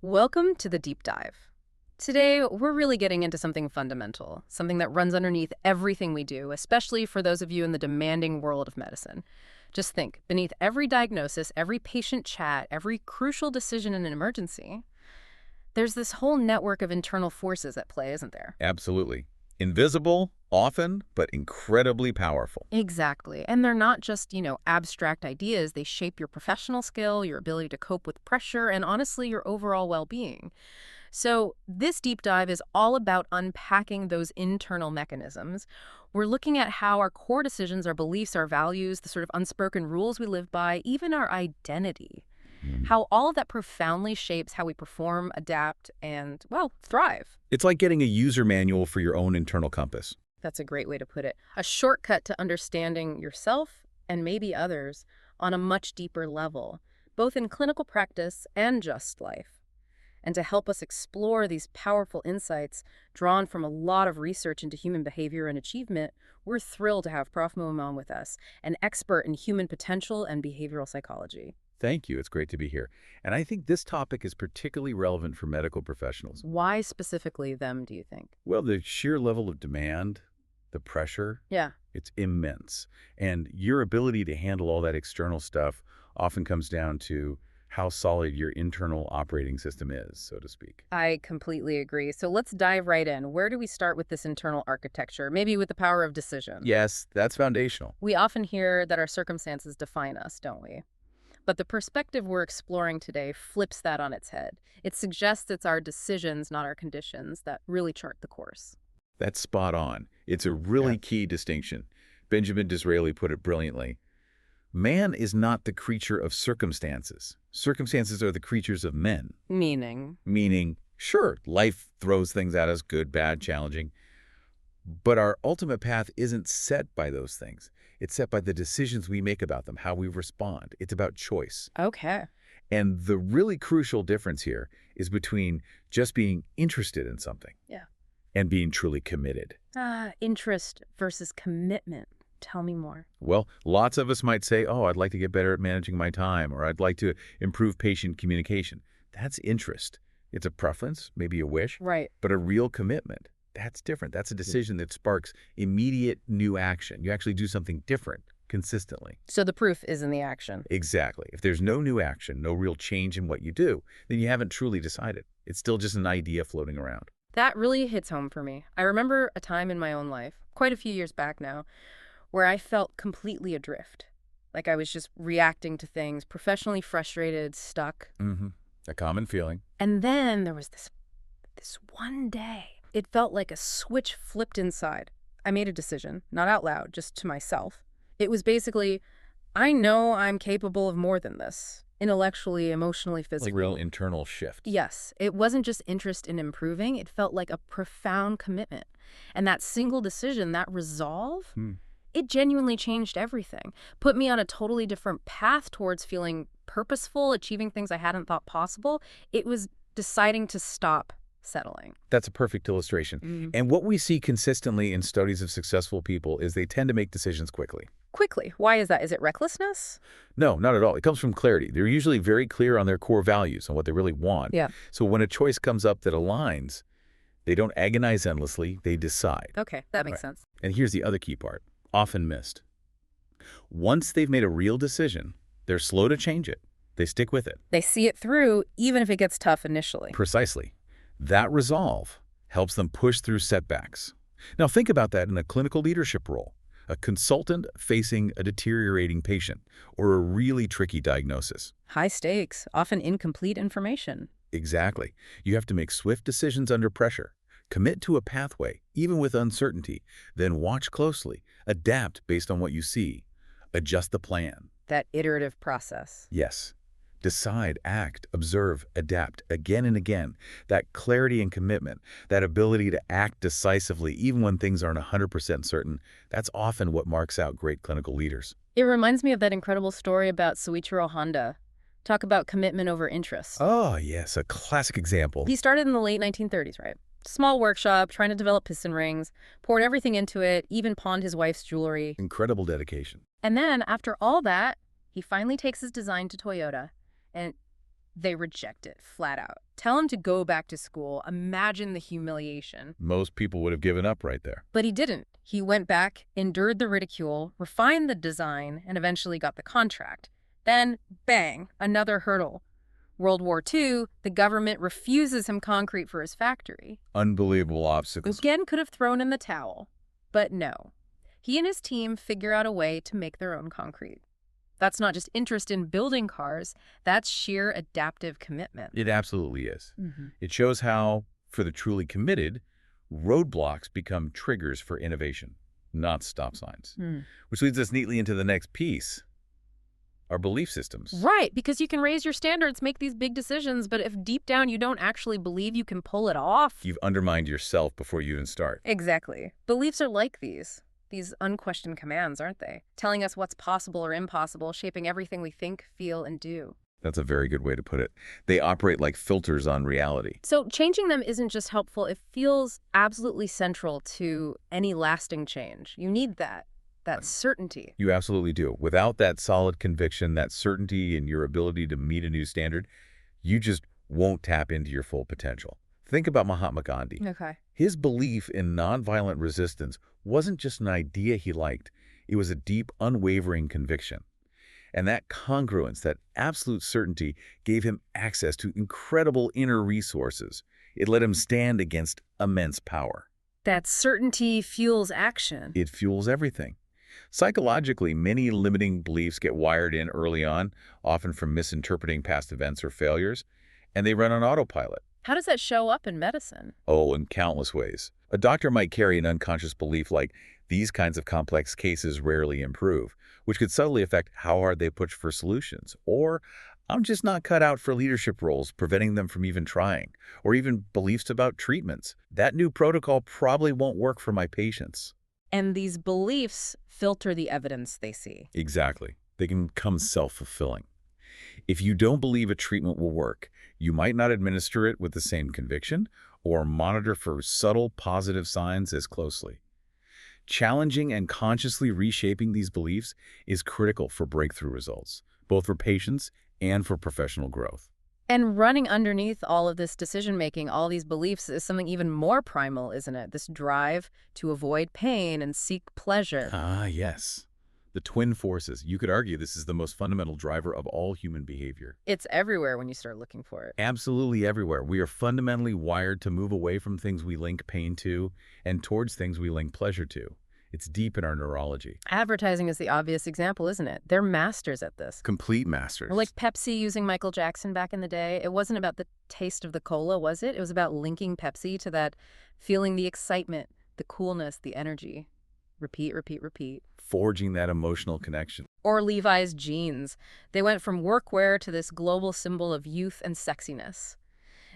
Welcome to the deep dive. Today, we're really getting into something fundamental, something that runs underneath everything we do, especially for those of you in the demanding world of medicine. Just think, beneath every diagnosis, every patient chat, every crucial decision in an emergency, there's this whole network of internal forces at play, isn't there? Absolutely. Invisible, often, but incredibly powerful. Exactly. And they're not just, abstract ideas. They shape your professional skill, your ability to cope with pressure, and honestly, your overall well-being. So this deep dive is all about unpacking those internal mechanisms. We're looking at how our core decisions, our beliefs, our values, the sort of unspoken rules we live by, even our identity, how all of that profoundly shapes how we perform, adapt, and, well, thrive. It's like getting a user manual for your own internal compass. That's a great way to put it. A shortcut to understanding yourself and maybe others on a much deeper level, both in clinical practice and just life. And to help us explore these powerful insights drawn from a lot of research into human behavior and achievement, we're thrilled to have Prof. Mohammed with us, an expert in human potential and behavioral psychology. Thank you. It's great to be here. And I think this topic is particularly relevant for medical professionals. Why specifically them, do you think? Well, the sheer level of demand, the pressure, Yeah. it's immense. And your ability to handle all that external stuff often comes down to how solid your internal operating system is, so to speak. I completely agree. So let's dive right in. Where do we start with this internal architecture? Maybe with the power of decision. Yes, that's foundational. We often hear that our circumstances define us, don't we? But the perspective we're exploring today flips that on its head. It suggests it's our decisions, not our conditions, that really chart the course. That's spot on. It's a really key distinction. Benjamin Disraeli put it brilliantly. Man is not the creature of circumstances. Circumstances are the creatures of men. Meaning, Sure, life throws things at us, good, bad, challenging. But our ultimate path isn't set by those things. It's set by the decisions we make about them, how we respond. It's about choice. okay. And the really crucial difference here is between just being interested in something and being truly committed. Interest versus commitment. Tell me more. Well, lots of us might say, oh, I'd like to get better at managing my time, or I'd like to improve patient communication. That's interest. It's a preference, maybe a wish, Right. but a real commitment. That's different. That's a decision that sparks immediate new action. You actually do something different consistently. So the proof is in the action. Exactly. If there's no new action, no real change in what you do, then you haven't truly decided. It's still just an idea floating around. That really hits home for me. I remember a time in my own life, quite a few years back now, where I felt completely adrift. Like I was just reacting to things, professionally frustrated, stuck. A common feeling. And then there was this one day. It felt like a switch flipped inside. I made a decision, not out loud, just to myself. It was basically, I know I'm capable of more than this. Intellectually, emotionally, physically. Like real internal shift. Yes, it wasn't just interest in improving. It felt like a profound commitment. And that single decision, that resolve, it genuinely changed everything. Put me on a totally different path towards feeling purposeful, achieving things I hadn't thought possible. It was deciding to stop settling. That's a perfect illustration. And what we see consistently in studies of successful people is they tend to make decisions quickly. Quickly. Why is that? Is it recklessness? No, not at all. It comes from clarity. They're usually very clear on their core values and what they really want. Yeah. So when a choice comes up that aligns, they don't agonize endlessly, they decide. Okay, that makes sense. And here's the other key part, often missed. Once they've made a real decision, they're slow to change it. They stick with it. They see it through, even if it gets tough initially. Precisely. That resolve helps them push through setbacks. Now think about that in a clinical leadership role, a consultant facing a deteriorating patient or a really tricky diagnosis. High stakes, often incomplete information. Exactly. You have to make swift decisions under pressure, commit to a pathway, even with uncertainty, then watch closely, adapt based on what you see, adjust the plan. That iterative process. Yes. Decide, act, observe, adapt again and again. That clarity and commitment, that ability to act decisively even when things aren't 100% certain, that's often what marks out great clinical leaders. It reminds me of that incredible story about Soichiro Honda. Talk about commitment over interest. Oh, yes, a classic example. He started in the late 1930s, right? Small workshop, trying to develop piston rings, poured everything into it, even pawned his wife's jewelry. Incredible dedication. And then, after all that, he finally takes his design to Toyota, and they reject it flat out. Tell him to go back to school. Imagine the humiliation. Most people would have given up right there. But he didn't. He went back, endured the ridicule, refined the design, and eventually got the contract. Then, bang, another hurdle. World War II, the government refuses him concrete for his factory. Unbelievable obstacles. Again, could have thrown in the towel. But no. He and his team figure out a way to make their own concrete. That's not just interest in building cars, that's sheer adaptive commitment. It absolutely is. It shows how, for the truly committed, roadblocks become triggers for innovation, not stop signs. Which leads us neatly into the next piece, our belief systems. Right, because you can raise your standards, make these big decisions, but if deep down you don't actually believe you can pull it off... You've undermined yourself before you even start. Exactly. Beliefs are like these unquestioned commands, aren't they? Telling us what's possible or impossible, shaping everything we think, feel, and do. That's a very good way to put it. They operate like filters on reality. So changing them isn't just helpful, it feels absolutely central to any lasting change. You need that certainty. You absolutely do. Without that solid conviction, that certainty in your ability to meet a new standard, you just won't tap into your full potential. Think about Mahatma Gandhi. Okay. His belief in nonviolent resistance wasn't just an idea he liked. It was a deep, unwavering conviction. And that congruence, that absolute certainty, gave him access to incredible inner resources. It let him stand against immense power. That certainty fuels action. It fuels everything. Psychologically, many limiting beliefs get wired in early on, often from misinterpreting past events or failures, and they run on autopilot. How does that show up in medicine? Oh, in countless ways. A doctor might carry an unconscious belief like, these kinds of complex cases rarely improve, which could subtly affect how hard they push for solutions. Or, I'm just not cut out for leadership roles, preventing them from even trying. Or even beliefs about treatments. That new protocol probably won't work for my patients. And these beliefs filter the evidence they see. Exactly. They can become self-fulfilling. If you don't believe a treatment will work, you might not administer it with the same conviction or monitor for subtle positive signs as closely. Challenging and consciously reshaping these beliefs is critical for breakthrough results, both for patients and for professional growth. And running underneath all of this decision-making, all these beliefs, is something even more primal, isn't it? This drive to avoid pain and seek pleasure. Ah, yes. The twin forces. You could argue this is the most fundamental driver of all human behavior. It's everywhere when you start looking for it. Absolutely everywhere. We are fundamentally wired to move away from things we link pain to and towards things we link pleasure to. It's deep in our neurology. Advertising is the obvious example, isn't it? They're masters at this. Complete masters. Or like Pepsi using Michael Jackson back in the day. It wasn't about the taste of the cola, was it? It was about linking Pepsi to that feeling, the excitement, the coolness, the energy. Repeat, repeat, repeat. Forging that emotional connection. Or Levi's jeans. They went from workwear to this global symbol of youth and sexiness.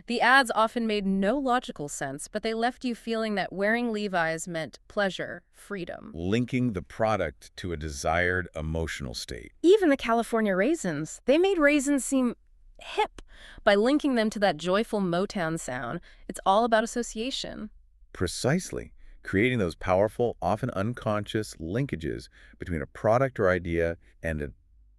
The ads often made no logical sense, but they left you feeling that wearing Levi's meant pleasure, freedom. Linking the product to a desired emotional state. Even the California raisins. They made raisins seem hip by linking them to that joyful Motown sound. It's all about association. Precisely. Creating those powerful, often unconscious linkages between a product or idea and a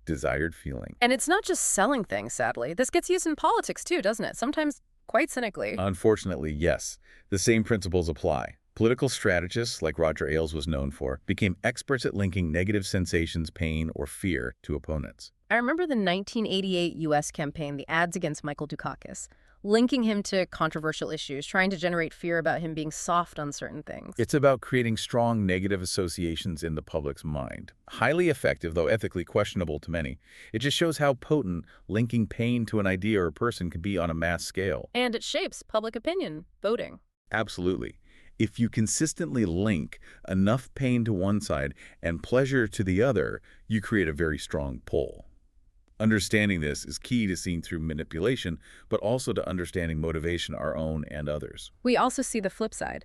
desired feeling. And it's not just selling things, sadly. This gets used in politics too, doesn't it? Sometimes quite cynically. Unfortunately, yes. The same principles apply. Political strategists, like Roger Ailes was known for, became experts at linking negative sensations, pain, or fear to opponents. I remember the 1988 U.S. campaign, the ads against Michael Dukakis, linking him to controversial issues, trying to generate fear about him being soft on certain things. It's about creating strong negative associations in the public's mind. Highly effective, though ethically questionable to many. It just shows how potent linking pain to an idea or a person can be on a mass scale. And it shapes public opinion, voting. Absolutely. If you consistently link enough pain to one side and pleasure to the other, you create a very strong pull. Understanding this is key to seeing through manipulation, but also to understanding motivation, our own and others. We also see the flip side.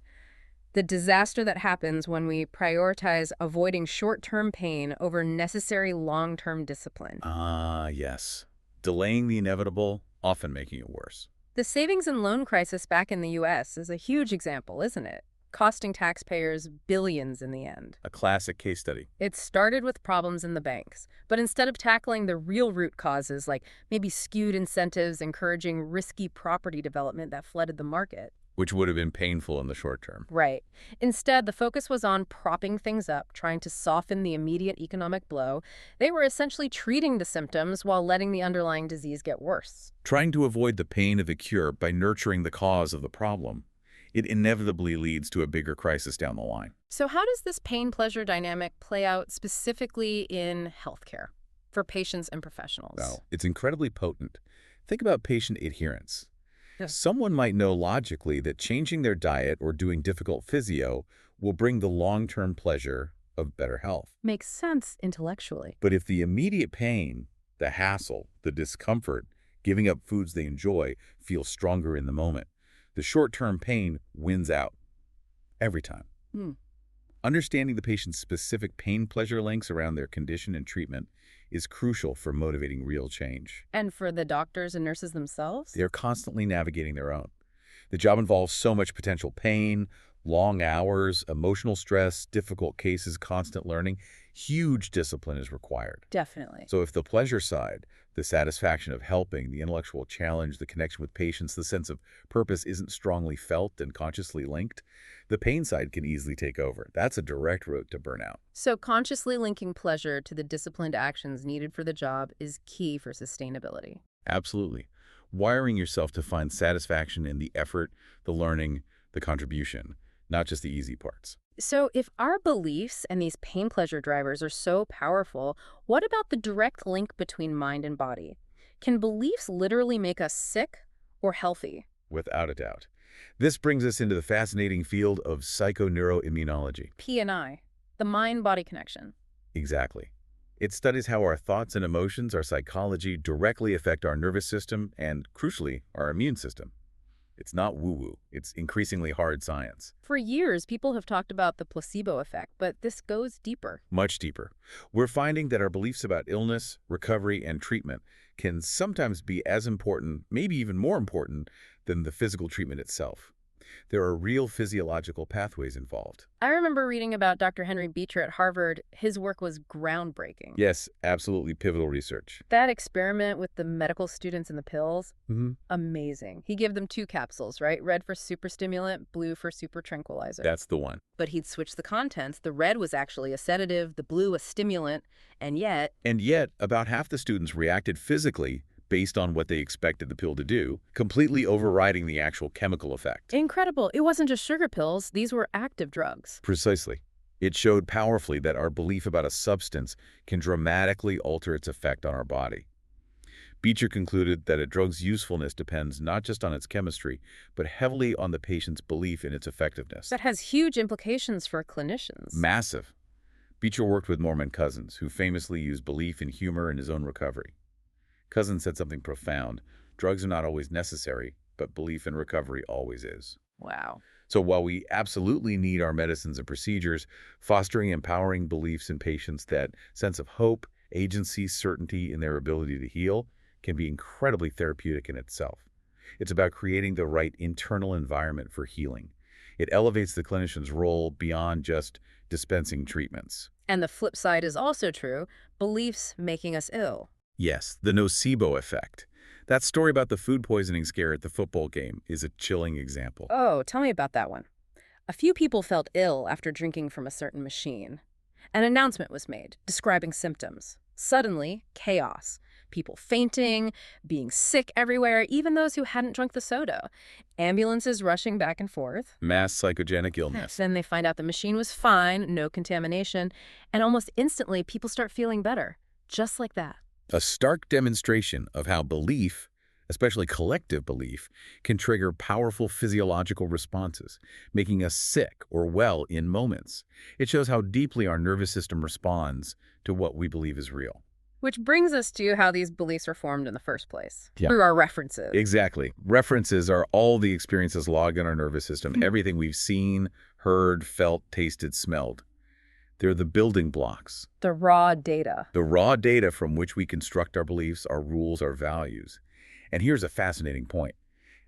The disaster that happens when we prioritize avoiding short-term pain over necessary long-term discipline. Ah, yes. Delaying the inevitable, often making it worse. The savings and loan crisis back in the U.S. is a huge example, isn't it? costing taxpayers billions in the end. A classic case study. It started with problems in the banks, but instead of tackling the real root causes, like maybe skewed incentives encouraging risky property development that flooded the market. Which would have been painful in the short term. Right. Instead, the focus was on propping things up, trying to soften the immediate economic blow. They were essentially treating the symptoms while letting the underlying disease get worse. Trying to avoid the pain of a cure by nurturing the cause of the problem, it inevitably leads to a bigger crisis down the line. So how does this pain-pleasure dynamic play out specifically in healthcare for patients and professionals? Well, it's incredibly potent. Think about patient adherence. Yeah. Someone might know logically that changing their diet or doing difficult physio will bring the long-term pleasure of better health. Makes sense intellectually. But if the immediate pain, the hassle, the discomfort, giving up foods they enjoy feels stronger in the moment, the short-term pain wins out every time. Understanding the patient's specific pain-pleasure links around their condition and treatment is crucial for motivating real change. And for the doctors and nurses themselves? They're constantly navigating their own. The job involves so much potential pain, long hours, emotional stress, difficult cases, constant learning. Huge discipline is required. Definitely. So if the pleasure side, the satisfaction of helping, the intellectual challenge, the connection with patients, the sense of purpose isn't strongly felt and consciously linked, the pain side can easily take over. That's a direct route to burnout. So consciously linking pleasure to the disciplined actions needed for the job is key for sustainability. Absolutely. Wiring yourself to find satisfaction in the effort, the learning, the contribution, not just the easy parts. So if our beliefs and these pain-pleasure drivers are so powerful, what about the direct link between mind and body? Can beliefs literally make us sick or healthy? Without a doubt. This brings us into the fascinating field of psychoneuroimmunology. CANI, the mind-body connection. Exactly. It studies how our thoughts and emotions, our psychology, directly affect our nervous system and, crucially, our immune system. It's not woo-woo. It's increasingly hard science. For years, people have talked about the placebo effect, but this goes deeper. Much deeper. We're finding that our beliefs about illness, recovery, and treatment can sometimes be as important, maybe even more important, than the physical treatment itself. There are real physiological pathways involved. I remember reading about Dr. Henry Beecher at Harvard. His work was groundbreaking. Yes, absolutely pivotal research. That experiment with the medical students and the pills, Mm-hmm. amazing. He gave them 2 capsules, right? Red for super stimulant, blue for super tranquilizer. That's the one. But he'd switch the contents. The red was actually a sedative, the blue a stimulant, and yet... And yet, about half the students reacted physically based on what they expected the pill to do, completely overriding the actual chemical effect. Incredible. It wasn't just sugar pills. These were active drugs. Precisely. It showed powerfully that our belief about a substance can dramatically alter its effect on our body. Beecher concluded that a drug's usefulness depends not just on its chemistry, but heavily on the patient's belief in its effectiveness. That has huge implications for clinicians. Massive. Beecher worked with Norman Cousins, who famously used belief in humor in his own recovery. Cousins said something profound. Drugs are not always necessary, but belief in recovery always is. Wow. So while we absolutely need our medicines and procedures, fostering empowering beliefs in patients, that sense of hope, agency, certainty in their ability to heal, can be incredibly therapeutic in itself. It's about creating the right internal environment for healing. It elevates the clinician's role beyond just dispensing treatments. And the flip side is also true, beliefs making us ill. Yes, the nocebo effect. That story about the food poisoning scare at the football game is a chilling example. Oh, tell me about that one. A few people felt ill after drinking from a certain machine. An announcement was made describing symptoms. Suddenly, chaos. People fainting, being sick everywhere, even those who hadn't drunk the soda. Ambulances rushing back and forth. Mass psychogenic illness. Then they find out the machine was fine, no contamination, and almost instantly people start feeling better. Just like that. A stark demonstration of how belief, especially collective belief, can trigger powerful physiological responses, making us sick or well in moments. It shows how deeply our nervous system responds to what we believe is real. Which brings us to how these beliefs are formed in the first place. Yeah. Through our references. Exactly. References are all the experiences logged in our nervous system, everything we've seen, heard, felt, tasted, smelled. They're the building blocks. The raw data. The raw data from which we construct our beliefs, our rules, our values. And here's a fascinating point.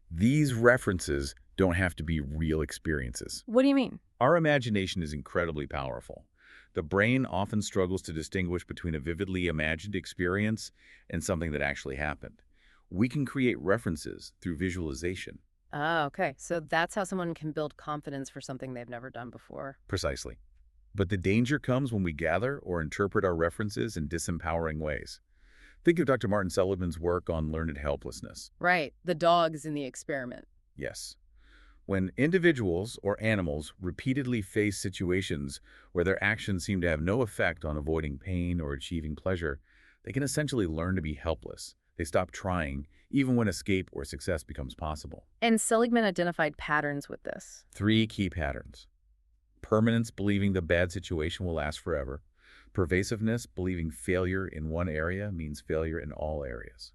These references don't have to be real experiences. What do you mean? Our imagination is incredibly powerful. The brain often struggles to distinguish between a vividly imagined experience and something that actually happened. We can create references through visualization. Ah, okay. So that's how someone can build confidence for something they've never done before. Precisely. But the danger comes when we gather or interpret our references in disempowering ways. Think of Dr. Martin Seligman's work on learned helplessness. Right. The dogs in the experiment. Yes. When individuals or animals repeatedly face situations where their actions seem to have no effect on avoiding pain or achieving pleasure, they can essentially learn to be helpless. They stop trying, even when escape or success becomes possible. And Seligman identified patterns with this. 3 key patterns. Permanence, believing the bad situation will last forever. Pervasiveness, believing failure in one area means failure in all areas.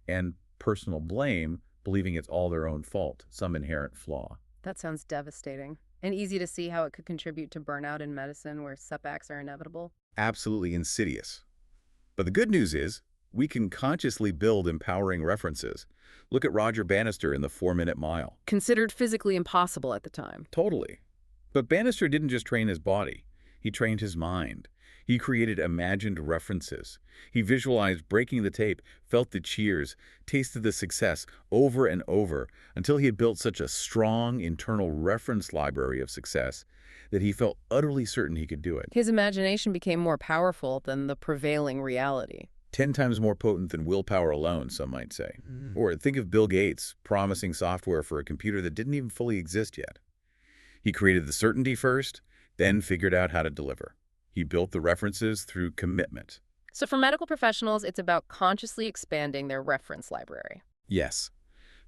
And personal blame, believing it's all their own fault, some inherent flaw. That sounds devastating. And easy to see how it could contribute to burnout in medicine where setbacks are inevitable. Absolutely insidious. But the good news is, we can consciously build empowering references. Look at Roger Bannister in the 4-Minute Mile. Considered physically impossible at the time. Totally. But Bannister didn't just train his body. He trained his mind. He created imagined references. He visualized breaking the tape, felt the cheers, tasted the success over and over until he had built such a strong internal reference library of success that he felt utterly certain he could do it. His imagination became more powerful than the prevailing reality. 10 times more potent than willpower alone, some might say. Or think of Bill Gates promising software for a computer that didn't even fully exist yet. He created the certainty first, then figured out how to deliver. He built the references through commitment. So for medical professionals, it's about consciously expanding their reference library. Yes.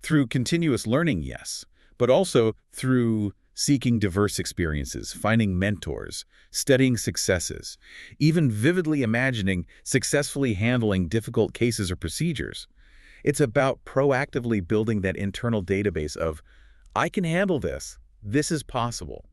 Through continuous learning, yes. But also through seeking diverse experiences, finding mentors, studying successes, even vividly imagining successfully handling difficult cases or procedures. It's about proactively building that internal database of, I can handle this. This is possible.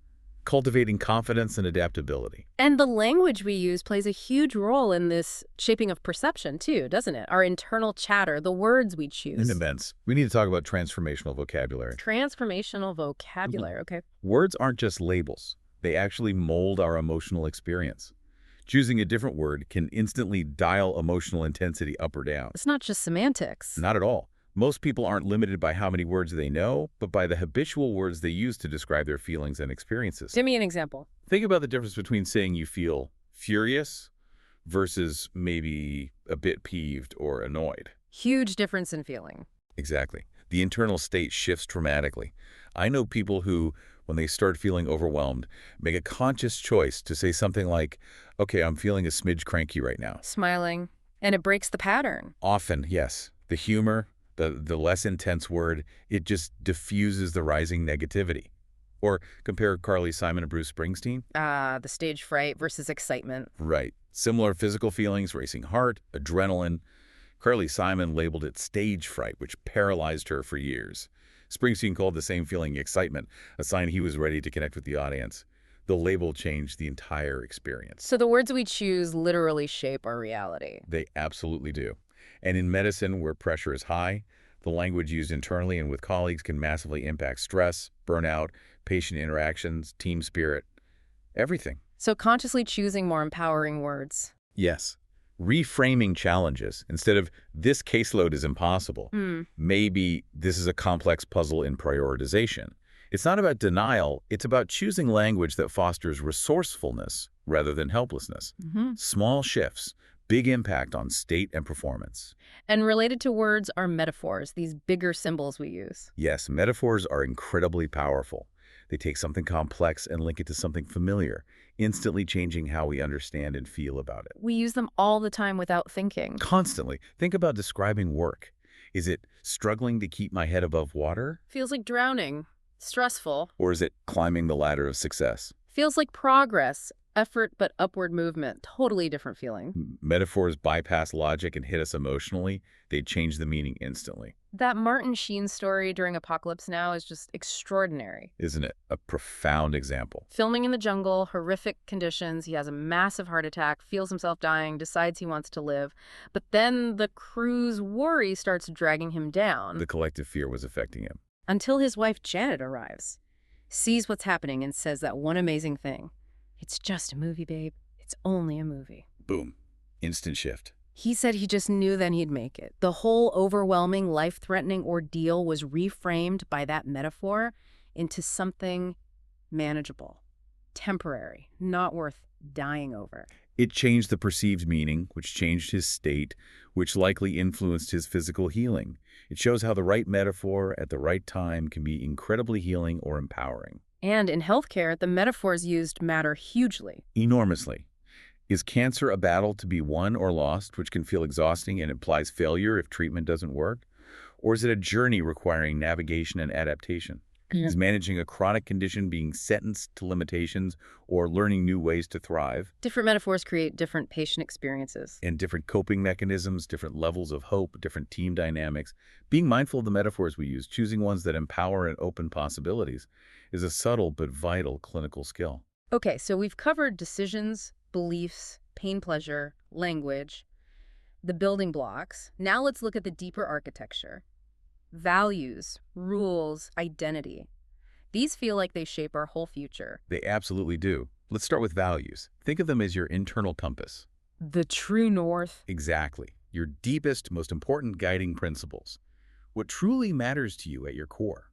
Cultivating confidence and adaptability. And the language we use plays a huge role in this shaping of perception too, doesn't it? Our internal chatter, the words we choose. Immense. We need to talk about transformational vocabulary. Transformational vocabulary, okay. Words aren't just labels. They actually mold our emotional experience. Choosing a different word can instantly dial emotional intensity up or down. It's not just semantics. Not at all. Most people aren't limited by how many words they know, but by the habitual words they use to describe their feelings and experiences. Give me an example. Think about the difference between saying you feel furious versus maybe a bit peeved or annoyed. Huge difference in feeling. Exactly. The internal state shifts dramatically. I know people who, when they start feeling overwhelmed, make a conscious choice to say something like, okay, I'm feeling a smidge cranky right now. Smiling. And it breaks the pattern. Often, yes. The humor, the less intense word, it just diffuses the rising negativity. Or compare Carly Simon and Bruce Springsteen. The stage fright versus excitement. Right. Similar physical feelings, racing heart, adrenaline. Carly Simon labeled it stage fright, which paralyzed her for years. Springsteen called the same feeling excitement, a sign he was ready to connect with the audience. The label changed the entire experience. So the words we choose literally shape our reality. They absolutely do. And in medicine, where pressure is high, the language used internally and with colleagues can massively impact stress, burnout, patient interactions, team spirit, everything. So consciously choosing more empowering words. Yes. Reframing challenges. Instead of, this caseload is impossible, maybe this is a complex puzzle in prioritization. It's not about denial. It's about choosing language that fosters resourcefulness rather than helplessness. Small shifts. Big impact on state and performance. And related to words are metaphors, these bigger symbols we use. Yes, metaphors are incredibly powerful. They take something complex and link it to something familiar, instantly changing how we understand and feel about it. We use them all the time without thinking. Constantly. Think about describing work. Is it struggling to keep my head above water? Feels like drowning. Stressful. Or is it climbing the ladder of success? Feels like progress. Effort, but upward movement. Totally different feeling. Metaphors bypass logic and hit us emotionally. They change the meaning instantly. That Martin Sheen story during Apocalypse Now is just extraordinary. Isn't it? A profound example. Filming in the jungle, horrific conditions, he has a massive heart attack, feels himself dying, decides he wants to live. But then the crew's worry starts dragging him down. The collective fear was affecting him. until his wife Janet arrives, sees what's happening and says that one amazing thing. It's just a movie, babe. It's only a movie. Boom. Instant shift. He said he just knew then he'd make it. The whole overwhelming, life-threatening ordeal was reframed by that metaphor into something manageable, temporary, not worth dying over. It changed the perceived meaning, which changed his state, which likely influenced his physical healing. It shows how the right metaphor at the right time can be incredibly healing or empowering. And in healthcare, the metaphors used matter hugely. Enormously. Is cancer a battle to be won or lost, which can feel exhausting and implies failure if treatment doesn't work? Or is it a journey requiring navigation and adaptation? Is managing a chronic condition being sentenced to limitations or learning new ways to thrive? Different metaphors create different patient experiences. And different coping mechanisms, different levels of hope, different team dynamics. Being mindful of the metaphors we use, choosing ones that empower and open possibilities, is a subtle but vital clinical skill. Okay, so we've covered decisions, beliefs, pain-pleasure, language, the building blocks. Now let's look at the deeper architecture. Values, rules, identity. These feel like they shape our whole future. They absolutely do. Let's start with values. Think of them as your internal compass. The true north. Exactly. Your deepest, most important guiding principles. What truly matters to you at your core.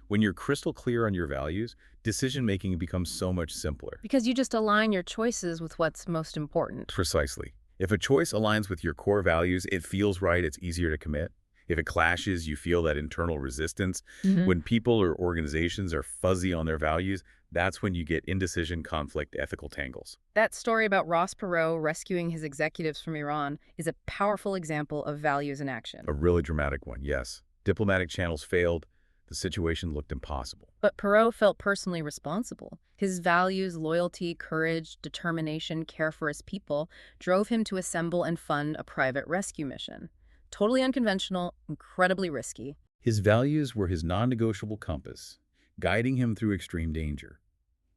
When you're crystal clear on your values, decision-making becomes so much simpler. Because you just align your choices with what's most important. Precisely. If a choice aligns with your core values, it feels right, it's easier to commit. If it clashes, you feel that internal resistance. When people or organizations are fuzzy on their values, that's when you get indecision, conflict, ethical tangles. That story about Ross Perot rescuing his executives from Iran is a powerful example of values in action. A really dramatic one, yes. Diplomatic channels failed. The situation looked impossible. But Perot felt personally responsible. His values, loyalty, courage, determination, care for his people drove him to assemble and fund a private rescue mission. Totally unconventional, incredibly risky. His values were his non-negotiable compass, guiding him through extreme danger.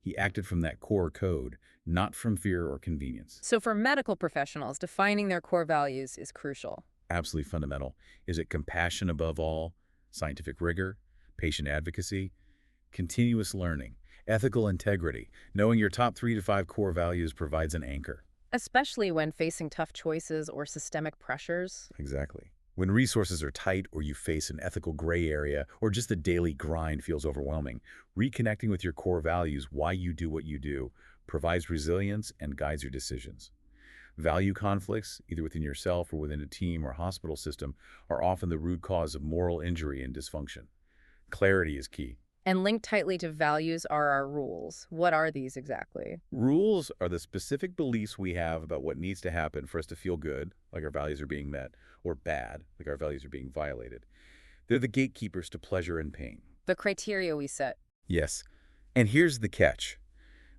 He acted from that core code, not from fear or convenience. So for medical professionals, defining their core values is crucial. Absolutely fundamental. Is it compassion above all, scientific rigor, patient advocacy, continuous learning, ethical integrity? Knowing your top 3 to 5 core values provides an anchor. Especially when facing tough choices or systemic pressures. Exactly. When resources are tight or you face an ethical gray area or just the daily grind feels overwhelming, reconnecting with your core values, why you do what you do, provides resilience and guides your decisions. Value conflicts, either within yourself or within a team or hospital system, are often the root cause of moral injury and dysfunction. Clarity is key. And linked tightly to values are our rules. What are these exactly? Rules are the specific beliefs we have about what needs to happen for us to feel good, like our values are being met, or bad, like our values are being violated. They're the gatekeepers to pleasure and pain. The criteria we set. Yes. And here's the catch.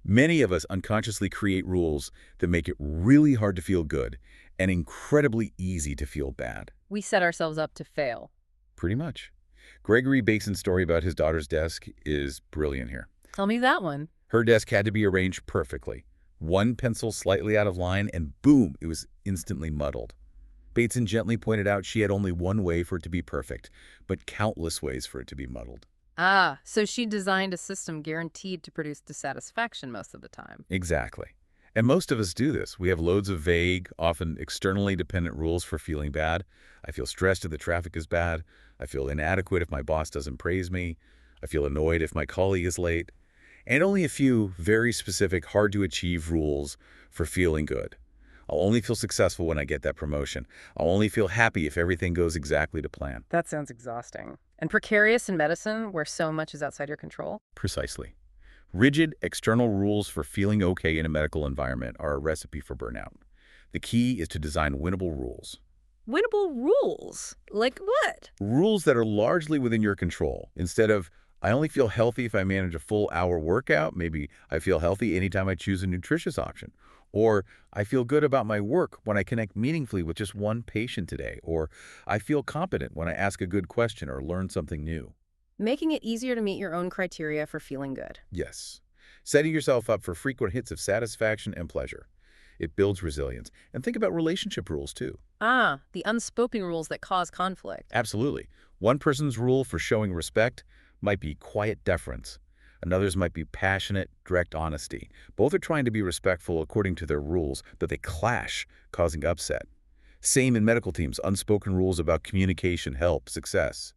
Many of us unconsciously create rules that make it really hard to feel good and incredibly easy to feel bad. We set ourselves up to fail. Pretty much. Gregory Bateson story about his daughter's desk is brilliant here. Tell me that one. Her desk had to be arranged perfectly. One pencil slightly out of line, and boom, it was instantly muddled. Bateson gently pointed out she had only one way for it to be perfect, but countless ways for it to be muddled. Ah, so she designed a system guaranteed to produce dissatisfaction most of the time. Exactly. And most of us do this. We have loads of vague, often externally dependent rules for feeling bad. I feel stressed if the traffic is bad. I feel inadequate if my boss doesn't praise me. I feel annoyed if my colleague is late. And only a few very specific, hard-to-achieve rules for feeling good. I'll only feel successful when I get that promotion. I'll only feel happy if everything goes exactly to plan. That sounds exhausting. And precarious in medicine, where so much is outside your control. Precisely. Rigid external rules for feeling okay in a medical environment are a recipe for burnout. The key is to design winnable rules. Winnable rules? Like what? Rules that are largely within your control. Instead of, I only feel healthy if I manage a full hour workout, maybe I feel healthy anytime I choose a nutritious option. Or I feel good about my work when I connect meaningfully with just one patient today. Or I feel competent when I ask a good question or learn something new. Making it easier to meet your own criteria for feeling good. Yes. Setting yourself up for frequent hits of satisfaction and pleasure. It builds resilience. And think about relationship rules, too. Ah, the unspoken rules that cause conflict. Absolutely. One person's rule for showing respect might be quiet deference. Another's might be passionate, direct honesty. Both are trying to be respectful according to their rules, but they clash, causing upset. Same in medical teams, unspoken rules about communication, help, success.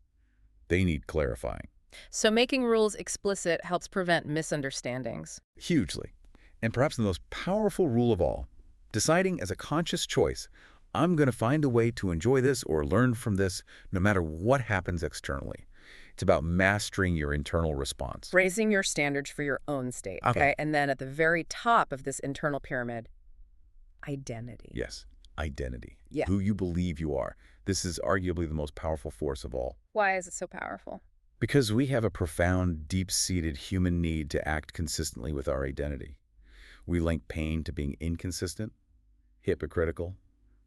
They need clarifying. So making rules explicit helps prevent misunderstandings. Hugely. And perhaps the most powerful rule of all, deciding as a conscious choice, I'm going to find a way to enjoy this or learn from this no matter what happens externally. It's about mastering your internal response. Raising your standards for your own state, okay? And then at the very top of this internal pyramid, identity. Yes, identity. Yeah. Who you believe you are. This is arguably the most powerful force of all. Why is it so powerful? Because we have a profound, deep-seated human need to act consistently with our identity. We link pain to being inconsistent, hypocritical.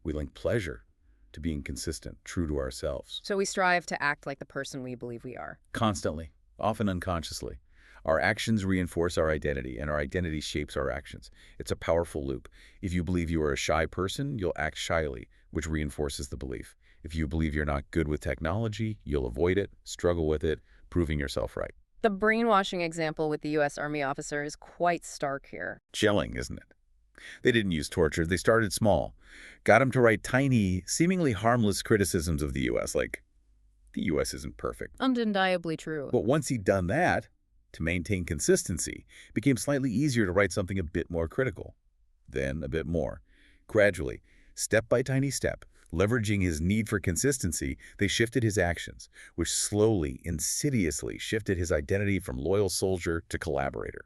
We link pleasure to being consistent, true to ourselves. So we strive to act like the person we believe we are. Constantly, often unconsciously. Our actions reinforce our identity, and our identity shapes our actions. It's a powerful loop. If you believe you are a shy person, you'll act shyly, which reinforces the belief. If you believe you're not good with technology, you'll avoid it, struggle with it, proving yourself right. The brainwashing example with the U.S. Army officer is quite stark here. Chilling, isn't it? They didn't use torture. They started small. Got him to write tiny, seemingly harmless criticisms of the U.S., like, the U.S. isn't perfect. Undeniably true. But once he'd done that, to maintain consistency, it became slightly easier to write something a bit more critical. Then a bit more. Gradually, step by tiny step, leveraging his need for consistency, they shifted his actions, which slowly, insidiously shifted his identity from loyal soldier to collaborator.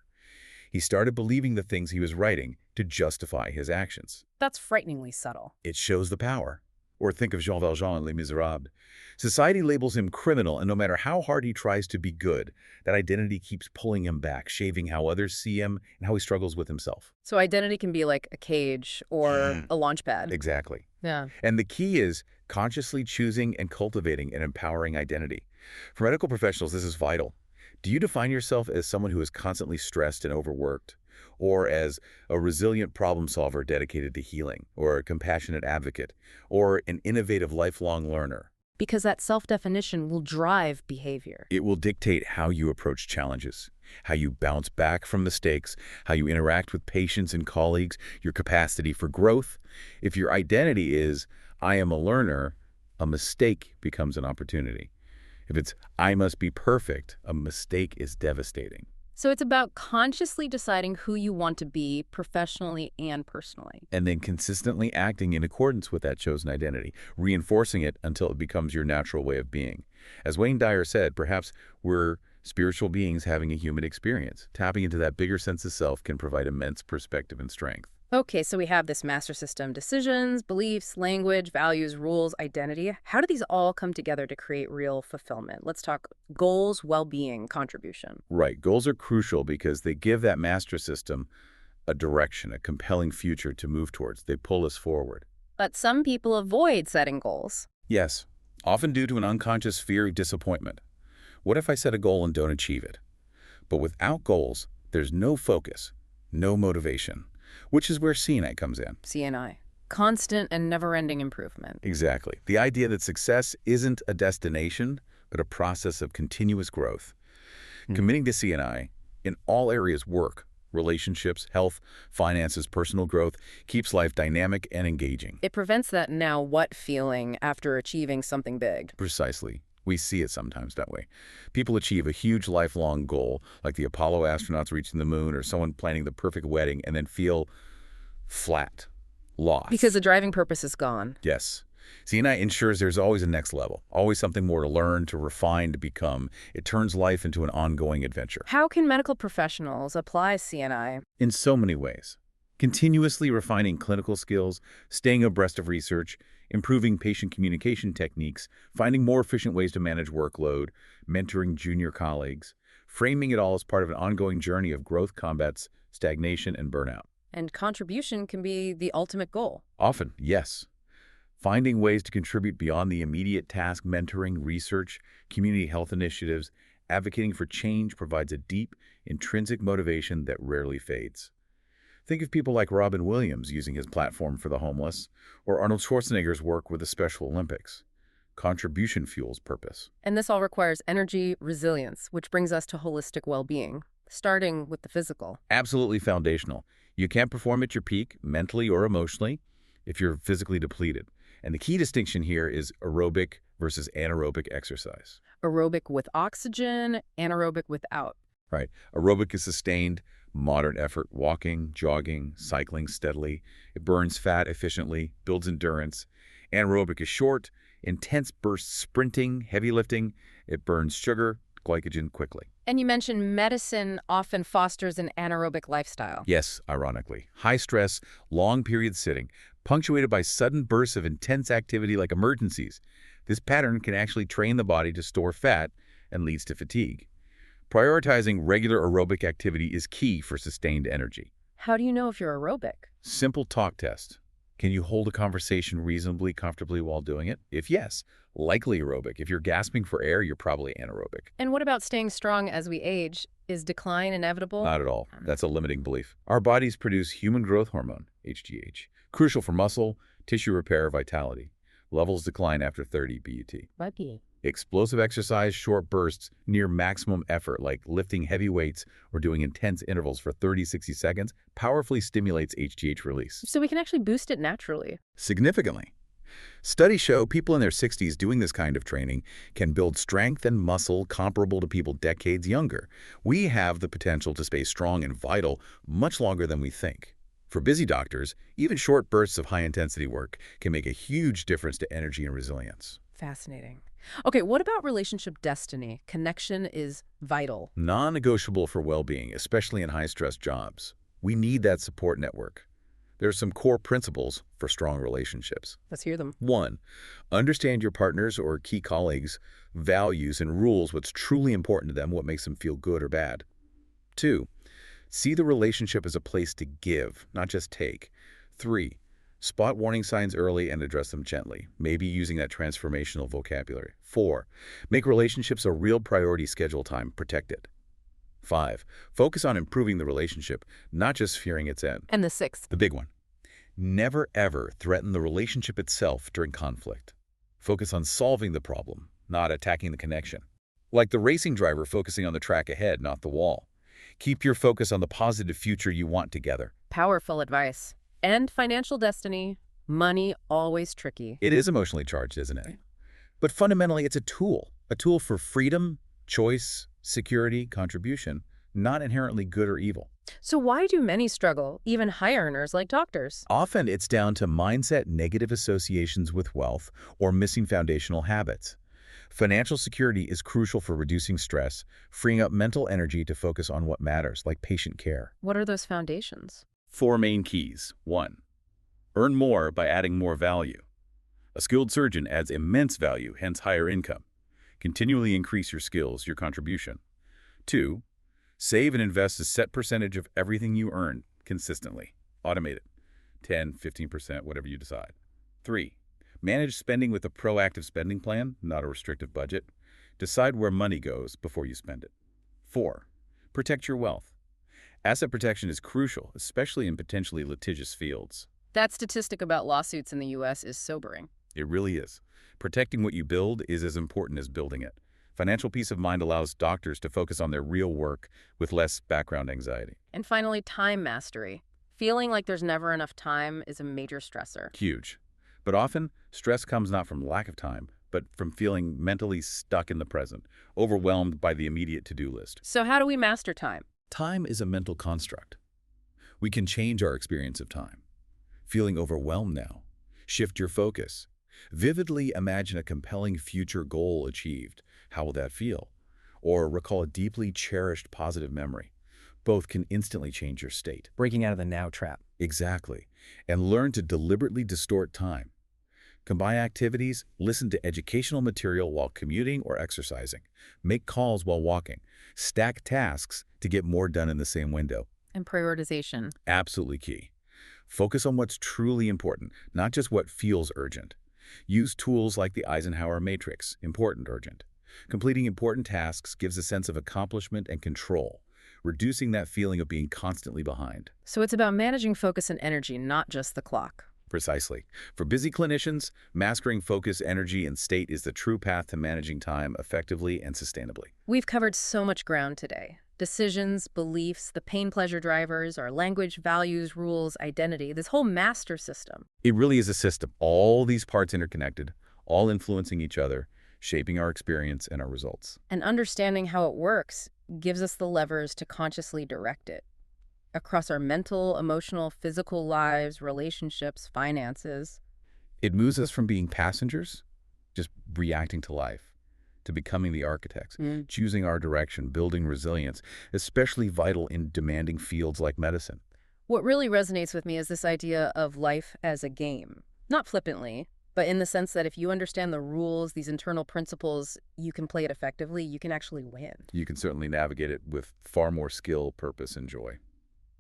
He started believing the things he was writing to justify his actions. That's frighteningly subtle. It shows the power. Or think of Jean Valjean in Les Miserables. Society labels him criminal, and no matter how hard he tries to be good, that identity keeps pulling him back, shaping how others see him and how he struggles with himself. So identity can be like a cage or a launch pad. Exactly. Yeah. And the key is consciously choosing and cultivating an empowering identity. For medical professionals, this is vital. Do you define yourself as someone who is constantly stressed and overworked? Or as a resilient problem solver dedicated to healing? Or a compassionate advocate? Or an innovative lifelong learner? Because that self-definition will drive behavior. It will dictate how you approach challenges, how you bounce back from mistakes, how you interact with patients and colleagues, your capacity for growth. If your identity is, I am a learner, a mistake becomes an opportunity. If it's, I must be perfect, a mistake is devastating. So it's about consciously deciding who you want to be professionally and personally. And then consistently acting in accordance with that chosen identity, reinforcing it until it becomes your natural way of being. As Wayne Dyer said, perhaps we're spiritual beings having a human experience. Tapping into that bigger sense of self can provide immense perspective and strength. Okay, so we have this master system: decisions, beliefs, language, values, rules, identity. How do these all come together to create real fulfillment? Let's talk goals, well-being, contribution. Right. Goals are crucial because they give that master system a direction, a compelling future to move towards. They pull us forward. But some people avoid setting goals. Yes, often due to an unconscious fear of disappointment. What if I set a goal and don't achieve it? But without goals, there's no focus, no motivation, which is where CANI comes in. CNI. Constant and never-ending improvement. Exactly. The idea that success isn't a destination, but a process of continuous growth. Committing to CNI in all areas, work, relationships, health, finances, personal growth, keeps life dynamic and engaging. It prevents that now what feeling after achieving something big. Precisely. We see it sometimes that way. People achieve a huge lifelong goal, like the Apollo astronauts reaching the moon or someone planning the perfect wedding, and then feel flat, lost. Because the driving purpose is gone. Yes. CNI ensures there's always a next level, always something more to learn, to refine, to become. It turns life into an ongoing adventure. How can medical professionals apply CNI? In so many ways. Continuously refining clinical skills, staying abreast of research, improving patient communication techniques, finding more efficient ways to manage workload, mentoring junior colleagues, framing it all as part of an ongoing journey of growth combats stagnation and burnout. And contribution can be the ultimate goal. Often, yes. Finding ways to contribute beyond the immediate task, mentoring, research, community health initiatives, advocating for change provides a deep, intrinsic motivation that rarely fades. Think of people like Robin Williams using his platform for the homeless, or Arnold Schwarzenegger's work with the Special Olympics. Contribution fuels purpose. And this all requires energy, resilience, which brings us to holistic well-being, starting with the physical. Absolutely foundational. You can't perform at your peak, mentally or emotionally, if you're physically depleted. And the key distinction here is aerobic versus anaerobic exercise. Aerobic with oxygen, anaerobic without. Right. Aerobic is sustained, moderate effort, walking, jogging, cycling steadily. It burns fat efficiently, builds endurance. Anaerobic is short, intense bursts sprinting, heavy lifting. It burns sugar, glycogen quickly. And you mentioned medicine often fosters an anaerobic lifestyle. Yes, ironically. High stress, long period sitting, punctuated by sudden bursts of intense activity like emergencies. This pattern can actually train the body to store fat and leads to fatigue. Prioritizing regular aerobic activity is key for sustained energy. How do you know if you're aerobic? Simple talk test. Can you hold a conversation reasonably comfortably while doing it? If yes, likely aerobic. If you're gasping for air, you're probably anaerobic. And what about staying strong as we age? Is decline inevitable? Not at all. That's a limiting belief. Our bodies produce human growth hormone, HGH, crucial for muscle, tissue repair, vitality. Levels decline after 30 BUT. Explosive exercise, short bursts, near maximum effort like lifting heavy weights or doing intense intervals for 30-60 seconds powerfully stimulates HGH release. So we can actually boost it naturally. Significantly. Studies show people in their 60s doing this kind of training can build strength and muscle comparable to people decades younger. We have the potential to stay strong and vital much longer than we think. For busy doctors, even short bursts of high-intensity work can make a huge difference to energy and resilience. Fascinating. Okay, what about relationship destiny? Connection is vital. Non-negotiable for well-being, especially in high-stress jobs. We need that support network. There are some core principles for strong relationships. Let's hear them. 1. Understand your partner's or key colleagues' values and rules, what's truly important to them, what makes them feel good or bad. 2. See the relationship as a place to give, not just take. 3. Spot warning signs early and address them gently, maybe using that transformational vocabulary. 4. Make relationships a real priority, schedule time, protect it. 5. Focus on improving the relationship, not just fearing its end. And the 6th. The big one. Never ever threaten the relationship itself during conflict. Focus on solving the problem, not attacking the connection. Like the racing driver focusing on the track ahead, not the wall. Keep your focus on the positive future you want together. Powerful advice. And financial destiny. Money always tricky. It is emotionally charged, isn't it? But fundamentally, it's a tool for freedom, choice, security, contribution, not inherently good or evil. So why do many struggle, even high earners like doctors? Often it's down to mindset, negative associations with wealth, or missing foundational habits. Financial security is crucial for reducing stress, freeing up mental energy to focus on what matters, like patient care. What are those foundations? 4 main keys. 1. Earn more by adding more value. A skilled surgeon adds immense value, hence higher income. Continually increase your skills, your contribution. 2. Save and invest a set percentage of everything you earn consistently. Automate it. 10, 15%, whatever you decide. 3. Manage spending with a proactive spending plan, not a restrictive budget. Decide where money goes before you spend it. 4. Protect your wealth. Asset protection is crucial, especially in potentially litigious fields. That statistic about lawsuits in the U.S. is sobering. It really is. Protecting what you build is as important as building it. Financial peace of mind allows doctors to focus on their real work with less background anxiety. And finally, time mastery. Feeling like there's never enough time is a major stressor. Huge. But often, stress comes not from lack of time, but from feeling mentally stuck in the present, overwhelmed by the immediate to-do list. So how do we master time? Time is a mental construct. We can change our experience of time. Feeling overwhelmed now? Shift your focus. Vividly imagine a compelling future goal achieved. How will that feel? Or recall a deeply cherished positive memory. Both can instantly change your state. Breaking out of the now trap. Exactly. And learn to deliberately distort time. Combine activities, listen to educational material while commuting or exercising. Make calls while walking. Stack tasks to get more done in the same window. And prioritization. Absolutely key. Focus on what's truly important, not just what feels urgent. Use tools like the Eisenhower matrix, important, urgent. Completing important tasks gives a sense of accomplishment and control, reducing that feeling of being constantly behind. So it's about managing focus and energy, not just the clock. Precisely. For busy clinicians, mastering focus, energy, and state is the true path to managing time effectively and sustainably. We've covered so much ground today. Decisions, beliefs, the pain-pleasure drivers, our language, values, rules, identity, this whole master system. It really is a system, all these parts interconnected, all influencing each other, shaping our experience and our results. And understanding how it works gives us the levers to consciously direct it across our mental, emotional, physical lives, relationships, finances. It moves us from being passengers, just reacting to life, to becoming the architects, choosing our direction, building resilience, especially vital in demanding fields like medicine. What really resonates with me is this idea of life as a game. Not flippantly, but in the sense that if you understand the rules, these internal principles, you can play it effectively, you can actually win. You can certainly navigate it with far more skill, purpose, and joy.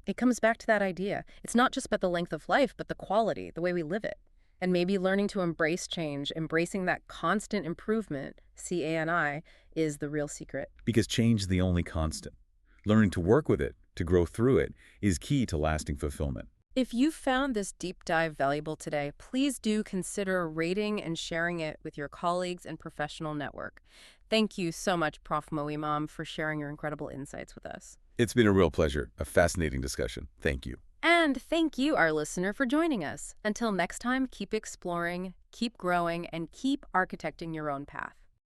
It comes back to that idea. It's not just about the length of life, but the quality, the way we live it. And maybe learning to embrace change, embracing that constant improvement, CANI, is the real secret. Because change is the only constant. Learning to work with it, to grow through it, is key to lasting fulfillment. If you found this deep dive valuable today, please do consider rating and sharing it with your colleagues and professional network. Thank you so much, Prof. Moimam, for sharing your incredible insights with us. It's been a real pleasure, a fascinating discussion. Thank you. And thank you, our listener, for joining us. Until next time, keep exploring, keep growing, and keep architecting your own path.